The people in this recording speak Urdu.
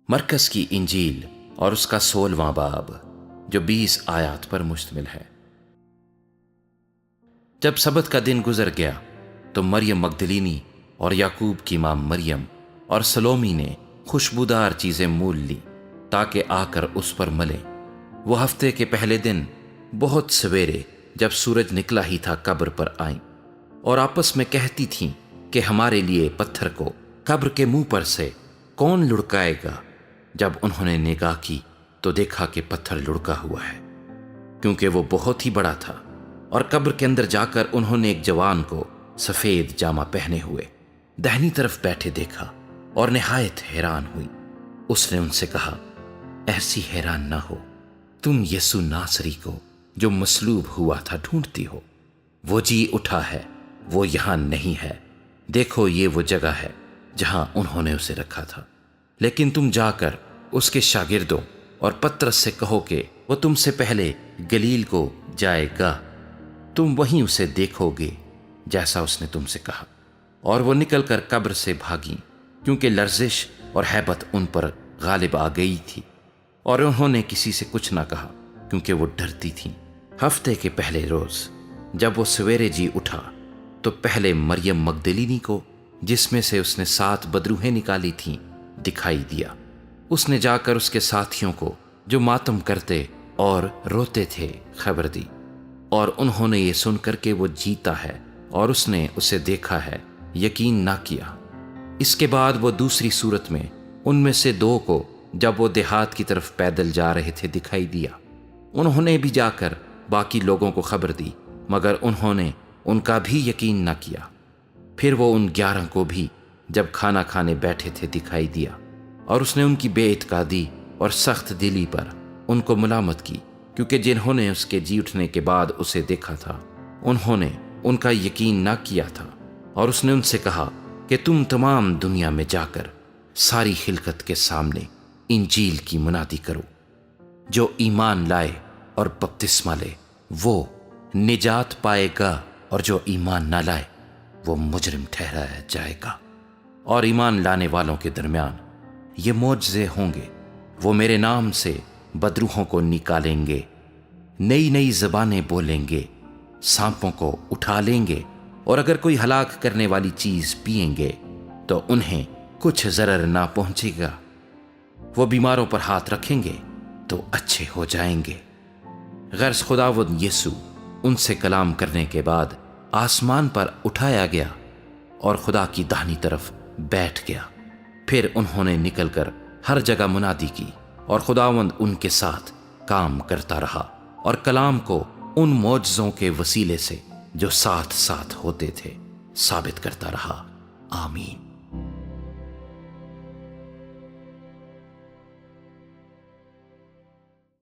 مرکز کی انجیل اور اس کا 16واں باب جو 20 آیات پر مشتمل ہے۔ جب سبت کا دن گزر گیا تو مریم مگدلینی اور یعقوب کی ماں مریم اور سلومی نے خوشبودار چیزیں مول لی تاکہ آ کر اس پر ملیں۔ وہ ہفتے کے پہلے دن بہت سویرے جب سورج نکلا ہی تھا قبر پر آئیں اور آپس میں کہتی تھیں کہ ہمارے لیے پتھر کو قبر کے منہ پر سے کون لڑکائے گا۔ جب انہوں نے نگاہ کی تو دیکھا کہ پتھر لڑکا ہوا ہے، کیونکہ وہ بہت ہی بڑا تھا۔ اور قبر کے اندر جا کر انہوں نے ایک جوان کو سفید جامہ پہنے ہوئے دہنی طرف بیٹھے دیکھا اور نہایت حیران ہوئی۔ اس نے ان سے کہا، ایسی حیران نہ ہو، تم یسوع ناصری کو جو مصلوب ہوا تھا ڈھونڈتی ہو۔ وہ جی اٹھا ہے، وہ یہاں نہیں ہے۔ دیکھو، یہ وہ جگہ ہے جہاں انہوں نے اسے رکھا تھا۔ لیکن تم جا کر اس کے شاگردوں اور پترس سے کہو کہ وہ تم سے پہلے گلیل کو جائے گا، تم وہیں اسے دیکھو گے جیسا اس نے تم سے کہا۔ اور وہ نکل کر قبر سے بھاگیں، کیونکہ لرزش اور ہیبت ان پر غالب آ گئی تھی، اور انہوں نے کسی سے کچھ نہ کہا کیونکہ وہ ڈرتی تھیں۔ ہفتے کے پہلے روز جب وہ سویرے جی اٹھا تو پہلے مریم مگدلینی کو، جس میں سے اس نے 7 بدروہیں نکالی تھیں، دکھائی دیا۔ اس نے جا کر اس کے ساتھیوں کو جو ماتم کرتے اور روتے تھے خبر دی، اور انہوں نے یہ سن کر کہ وہ جیتا ہے اور اس نے اسے دیکھا ہے، یقین نہ کیا۔ اس کے بعد وہ دوسری صورت میں ان میں سے 2 کو جب وہ دیہات کی طرف پیدل جا رہے تھے دکھائی دیا۔ انہوں نے بھی جا کر باقی لوگوں کو خبر دی، مگر انہوں نے ان کا بھی یقین نہ کیا۔ پھر وہ ان 11 کو بھی جب کھانا کھانے بیٹھے تھے دکھائی دیا، اور اس نے ان کی بے اعتقادی اور سخت دلی پر ان کو ملامت کی، کیونکہ جنہوں نے اس کے جی اٹھنے کے بعد اسے دیکھا تھا انہوں نے ان کا یقین نہ کیا تھا۔ اور اس نے ان سے کہا کہ تم تمام دنیا میں جا کر ساری خلقت کے سامنے انجیل کی منادی کرو۔ جو ایمان لائے اور بپتسمہ لے وہ نجات پائے گا، اور جو ایمان نہ لائے وہ مجرم ٹھہرایا جائے گا۔ اور ایمان لانے والوں کے درمیان یہ معجزے ہوں گے، وہ میرے نام سے بدروحوں کو نکالیں گے، نئی نئی زبانیں بولیں گے، سانپوں کو اٹھا لیں گے، اور اگر کوئی ہلاک کرنے والی چیز پئیں گے تو انہیں کچھ ضرر نہ پہنچے گا۔ وہ بیماروں پر ہاتھ رکھیں گے تو اچھے ہو جائیں گے۔ غرض خداوند یسوع ان سے کلام کرنے کے بعد آسمان پر اٹھایا گیا اور خدا کی داہنی طرف بیٹھ گیا۔ پھر انہوں نے نکل کر ہر جگہ منادی کی، اور خداوند ان کے ساتھ کام کرتا رہا اور کلام کو ان معجزوں کے وسیلے سے جو ساتھ ساتھ ہوتے تھے ثابت کرتا رہا۔ آمین۔